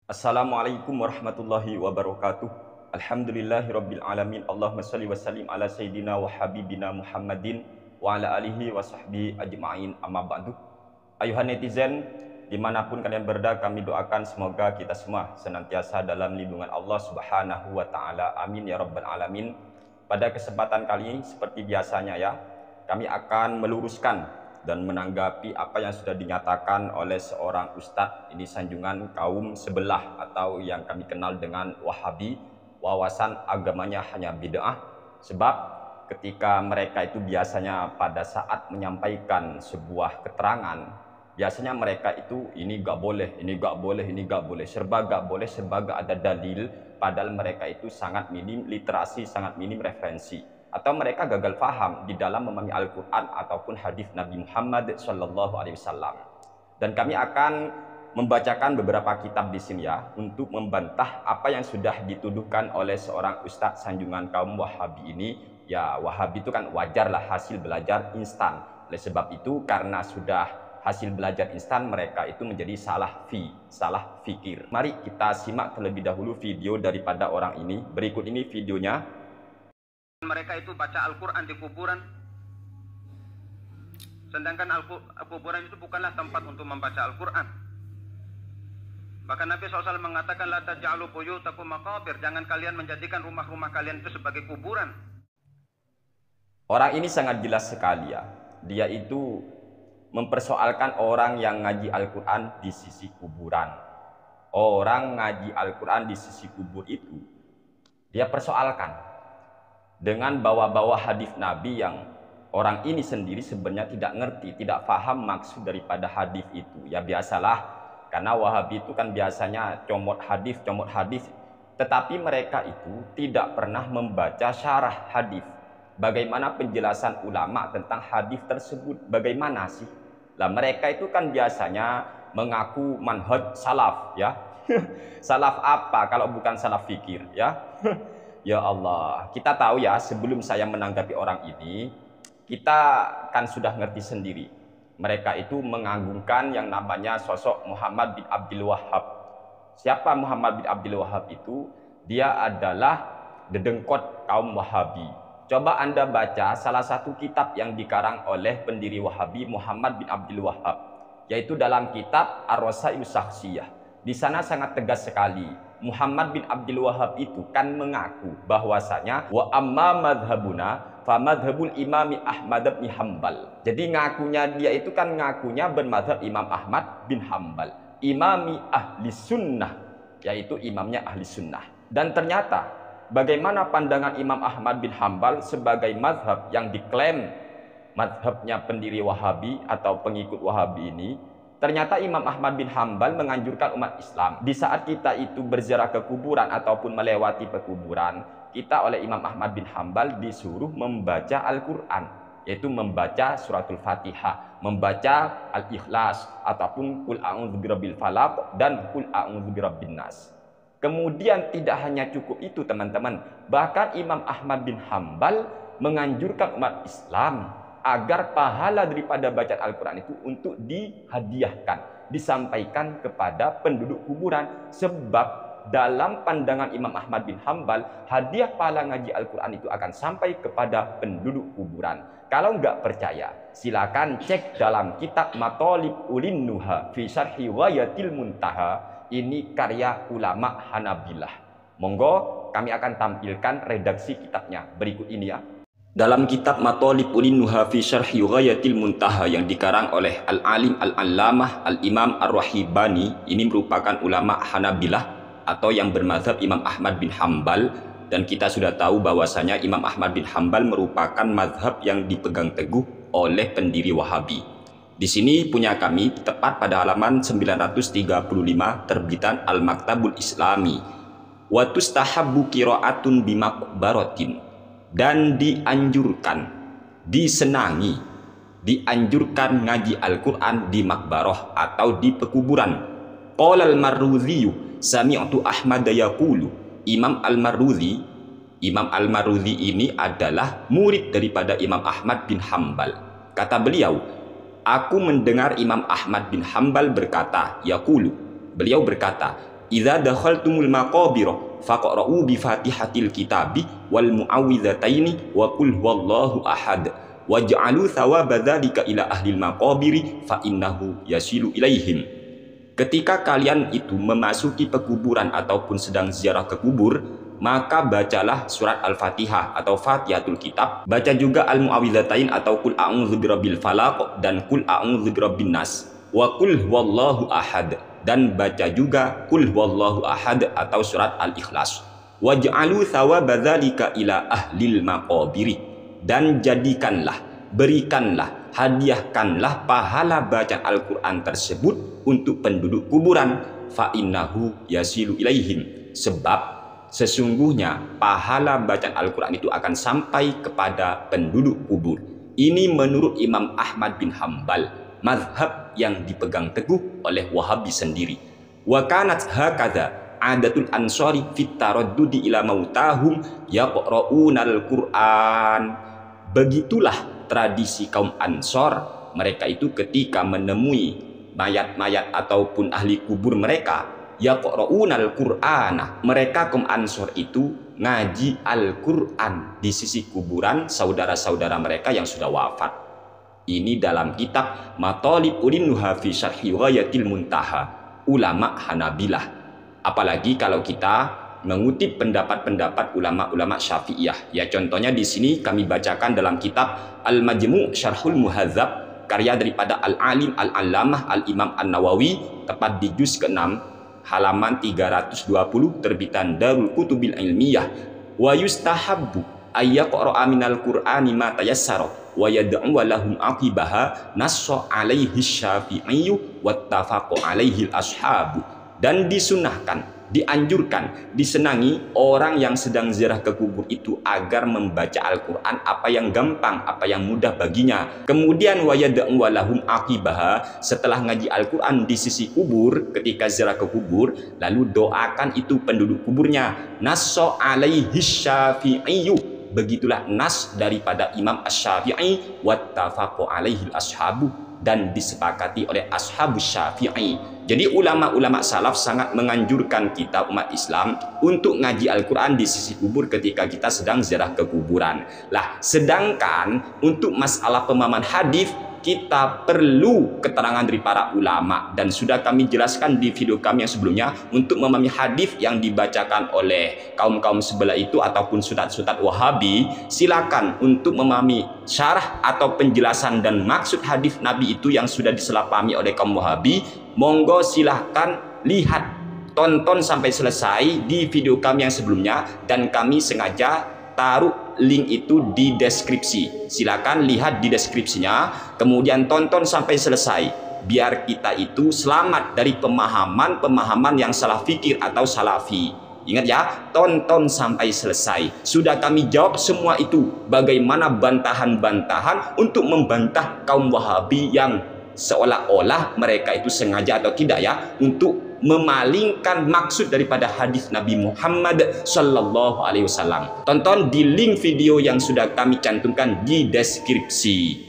Assalamualaikum warahmatullahi wabarakatuh. Alhamdulillahirabbil alamin. Allahumma shalli wa sallim ala sayyidina wa habibina Muhammadin wa ala alihi wa sahbihi ajma'in. Amma ba'du. Ayuhan netizen, dimanapun kalian berada, kami doakan semoga kita semua senantiasa dalam lindungan Allah Subhanahu wa taala. Amin ya rabbal alamin. Pada kesempatan kali ini seperti biasanya ya, kami akan meluruskan dan menanggapi apa yang sudah dinyatakan oleh seorang ustadz ini sanjungan kaum sebelah atau yang kami kenal dengan Wahabi, wawasan agamanya hanya bid'ah. Sebab ketika mereka itu biasanya pada saat menyampaikan sebuah keterangan, biasanya mereka itu ini gak boleh, ini gak boleh, ini gak boleh, serba gak boleh, serba gak ada dalil, padahal mereka itu sangat minim literasi, sangat minim referensi, atau mereka gagal paham di dalam memahami Al-Quran ataupun hadis Nabi Muhammad SAW. Dan kami akan membacakan beberapa kitab di sini ya, untuk membantah apa yang sudah dituduhkan oleh seorang ustadz sanjungan kaum Wahabi ini. Ya, Wahabi itu kan wajarlah hasil belajar instan. Oleh sebab itu, karena sudah hasil belajar instan, mereka itu menjadi salah fikir. Mari kita simak terlebih dahulu video daripada orang ini. Berikut ini videonya. Mereka itu baca Al-Quran di kuburan, sedangkan kuburan itu bukanlah tempat untuk membaca Al-Quran. Bahkan Nabi SAW mengatakan, la taj'alu buyutakum maqabir, jangan kalian menjadikan rumah-rumah kalian itu sebagai kuburan. Orang ini sangat jelas sekali ya, dia itu mempersoalkan orang yang ngaji Al-Quran di sisi kuburan. Orang ngaji Al-Quran di sisi kubur itu dia persoalkan dengan bawa-bawa hadis Nabi yang orang ini sendiri sebenarnya tidak ngerti, tidak paham maksud daripada hadis itu. Ya biasalah, karena Wahabi itu kan biasanya comot hadis, tetapi mereka itu tidak pernah membaca syarah hadis. Bagaimana penjelasan ulama tentang hadis tersebut? Bagaimana sih? Lah mereka itu kan biasanya mengaku manhaj salaf ya. Salaf apa kalau bukan salaf fikir ya? Ya Allah, kita tahu ya, sebelum saya menanggapi orang ini, kita kan sudah ngerti sendiri. Mereka itu mengagungkan yang namanya sosok Muhammad bin Abdul Wahhab. Siapa Muhammad bin Abdul Wahhab itu? Dia adalah dedengkot kaum Wahabi. Coba Anda baca salah satu kitab yang dikarang oleh pendiri Wahabi Muhammad bin Abdul Wahhab, yaitu dalam kitab Ar-Rasail Syakhsiyah. Di sana sangat tegas sekali. Muhammad bin Abdul Wahhab itu kan mengaku bahwasanya wa amma madhabuna fa madhabul imami Ahmad bin Hambal. Jadi ngakunya dia itu kan ngakunya bermadhab Imam Ahmad bin Hambal, imami ahli sunnah, yaitu imamnya ahli sunnah. Dan ternyata bagaimana pandangan Imam Ahmad bin Hambal sebagai madhab yang diklaim madhabnya pendiri Wahabi atau pengikut Wahabi ini? Ternyata Imam Ahmad bin Hambal menganjurkan umat Islam di saat kita itu berziarah ke kuburan ataupun melewati pekuburan, kita oleh Imam Ahmad bin Hambal disuruh membaca Al-Quran, yaitu membaca suratul Fatihah, membaca Al-Ikhlas ataupun Qul a'udzu birabbil falaq dan Qul a'udzu birabbin nas. Kemudian tidak hanya cukup itu teman-teman, bahkan Imam Ahmad bin Hambal menganjurkan umat Islam agar pahala daripada bacaan Al-Quran itu untuk dihadiahkan, disampaikan kepada penduduk kuburan. Sebab dalam pandangan Imam Ahmad bin Hambal, hadiah pahala ngaji Al-Quran itu akan sampai kepada penduduk kuburan. Kalau nggak percaya, silakan cek dalam kitab Mathalib Ulin Nuha fi Syarhi Ghayatil Muntaha. Ini karya ulama Hanabilah. Monggo kami akan tampilkan redaksi kitabnya berikut ini ya. Dalam kitab Mathalib Ulin Nuha fi Syarhi Ghayatil Muntaha yang dikarang oleh Al-Alim Al-Allamah Al-Imam Ar-Rahibani, ini merupakan ulama Hanabilah atau yang bermadzhab Imam Ahmad bin Hambal, dan kita sudah tahu bahwasanya Imam Ahmad bin Hambal merupakan mazhab yang dipegang teguh oleh pendiri Wahabi. Di sini punya kami tepat pada halaman 935 terbitan Al-Maktabul Islami. Wa tustahabbu qiraatun bimaqbaratin, dan dianjurkan, disenangi, dianjurkan ngaji Al-Quran di makbarah atau di pekuburan. Qala al-Marruzi sami'tu Ahmad yaqulu. Imam Al-Marruzi ini adalah murid daripada Imam Ahmad bin Hambal. Kata beliau, aku mendengar Imam Ahmad bin Hambal berkata, yaqulu, beliau berkata, idza dakhaltumul maqabira faqra'u bi Fatihatil kitabi wal mu'awwidhataini wa qul huwallahu ahad waj'alu thawaba dzalika ila ahlil maqabiri fa innahu yasilu ilaihim. Ketika kalian itu memasuki pekuburan ataupun sedang ziarah ke kubur, maka bacalah surat Al-Fatihah atau Fatihatul Kitab, baca juga Al-Mu'awwidhatain atau Qul a'udzu birabbil falaq dan Qul a'udzu birabbin nas, wa qul huwallahu ahad, dan baca juga Qul huwallahu ahad atau surat Al-Ikhlas. Waj'alu thawaba dzalika ila ahlil maqabiri, dan jadikanlah, berikanlah, hadiahkanlah pahala bacaan Al-Quran tersebut untuk penduduk kuburan, fa innahu yasilu ilaihim, sebab sesungguhnya pahala bacaan Al-Quran itu akan sampai kepada penduduk kubur. Ini menurut Imam Ahmad bin Hambal, mazhab yang dipegang teguh oleh Wahabi sendiri. Wa kanat hakadha adatul ansari fit taraddudi ila mautahum yaqra'unal Qur'an. Begitulah tradisi kaum Ansor, mereka itu ketika menemui mayat-mayat ataupun ahli kubur mereka, yaqra'unal Qur'ana, mereka kaum Ansor itu ngaji Al-Qur'an di sisi kuburan saudara-saudara mereka yang sudah wafat. Ini dalam kitab Matalib Udin Nuha fi Syarhi Ghayatil Muntaha, ulama Hanabilah. Apalagi kalau kita mengutip pendapat-pendapat ulama-ulama Syafi'iyah. Ya, contohnya di sini kami bacakan dalam kitab Al-Majmu' Syarhul Muhadzab, karya daripada Al-Alim Al-Allamah Al-Imam An-Nawawi, tepat di juz ke-6 halaman 320, terbitan Darul Kutubil Ilmiyah. Wa yustahabbu ayyaqra'a minal Qur'ani ma tayassara wa yad'u lahum aqibaha nassa 'alaihi Syafi'i wattafaqu 'alaihi al-ashabu. Dan disunahkan, dianjurkan, disenangi orang yang sedang ziarah ke kubur itu agar membaca Al-Quran apa yang gampang, apa yang mudah baginya. Kemudian wayad'u lahum aqibaha, setelah ngaji Al-Quran di sisi kubur, ketika ziarah ke kubur, lalu doakan itu penduduk kuburnya. Nassa alaihi Syafi'i, begitulah nas daripada Imam Asy-Syafi'i, wattafaqu alaihi ashabu, dan disepakati oleh ashabus Syafi'i. Jadi ulama-ulama salaf sangat menganjurkan kita umat Islam untuk ngaji Al-Quran di sisi kubur ketika kita sedang ziarah ke kuburan. Lah, sedangkan untuk masalah pemahaman hadis, kita perlu keterangan dari para ulama, dan sudah kami jelaskan di video kami yang sebelumnya. Untuk memahami hadis yang dibacakan oleh kaum-kaum sebelah itu ataupun sutat-sutat Wahabi, silakan untuk memahami syarah atau penjelasan dan maksud hadis Nabi itu yang sudah disalahpahami oleh kaum Wahabi, monggo silahkan lihat, tonton sampai selesai di video kami yang sebelumnya, dan kami sengaja taruh link itu di deskripsi. Silakan lihat di deskripsinya, kemudian tonton sampai selesai, biar kita itu selamat dari pemahaman yang salah fikir atau salafi. Ingat ya, tonton sampai selesai. Sudah kami jawab semua itu, bagaimana bantahan-bantahan untuk membantah kaum Wahabi yang seolah-olah mereka itu sengaja atau tidak ya untuk memalingkan maksud daripada hadis Nabi Muhammad Sallallahu Alaihi Wasallam. Tonton di link video yang sudah kami cantumkan di deskripsi.